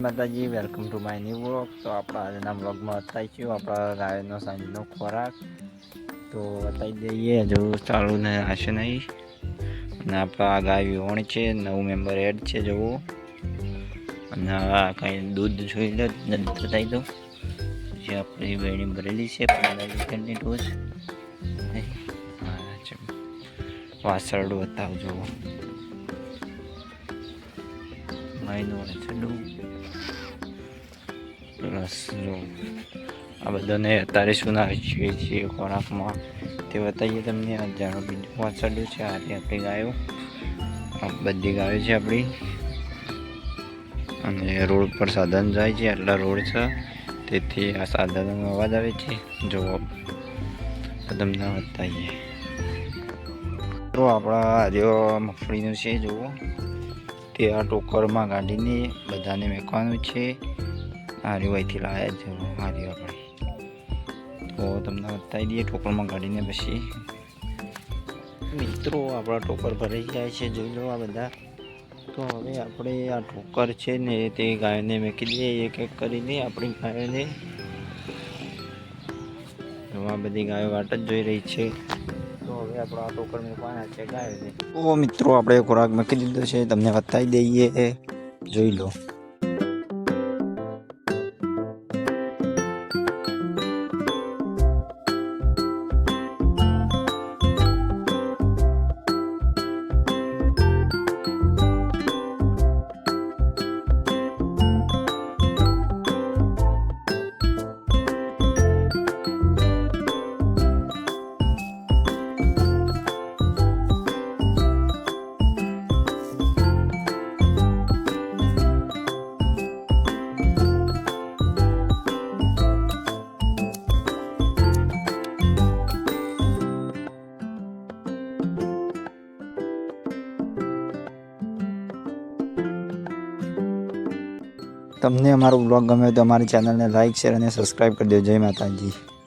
માતાજી, welcome to my new vlog. તો આપણા આજના વ્લોગમાં બતાવીશું આપણા ગાયનો સાંજનો ખોરાક. તો બતાવી દઈએ, હજુ ચાલુ ને હશે નહીં. અને આપણા ગાય વિહોણી છે, નવું મેમ્બર એડ છે જવું. અને કાંઈ દૂધ જોઈ લો, બતાવી દઉં. જે આપણી વેણી ભરેલી છે 15 લીટરની ડોઝ. વાસરડું બતાવજો. માયનું વાસરડું પ્લસ જો આ બધાને અત્યારે શું નાખીએ છીએ ખોરાકમાં તે બતાવીએ તમને. હજારો બીજું વાસરડું છે. આ આપણી ગાયો, આ બધી ગાયો છે આપણી. અને રોડ પર સાધન જાય છે, આટલા રોડ છે, તેથી આ સાધનનો અવાજ આવે છે. જો તમને બતાવીએ તો આપણા આર્યો મગફળીનું છે. જુઓ, તે આ ટોકરમાં કાઢીને બધાને મેકવાનું છે. આર્યો અહીંથી લાવ્યા જ આર્યો આપણે. તો તમને બતાવી દઈએ ટોકરમાં કાઢીને. પછી મિત્રો આપણા ટોકર ભરાઈ જાય છે, જોઈ લો આ બધા. તો હવે આપણે આ ટોકર છે ને તે ગાયને મેકી દઈએ એક એક કરીને. આપણી ગાયોને આ બધી ગાયો વાટ જ જોઈ રહી છે. તો હવે આપણો આ ટોકર મેકવાના છે ગાયોને. તો મિત્રો આપણે ખોરાક મૂકી દીધો છે, તમને બતાવી દઈએ, જોઈ લો. તમને અમારો બ્લોગ ગમ્યો તો અમારી ચેનલને લાઈક, શેર અને સબસ્ક્રાઈબ કરી દેજો. જય માતાજી.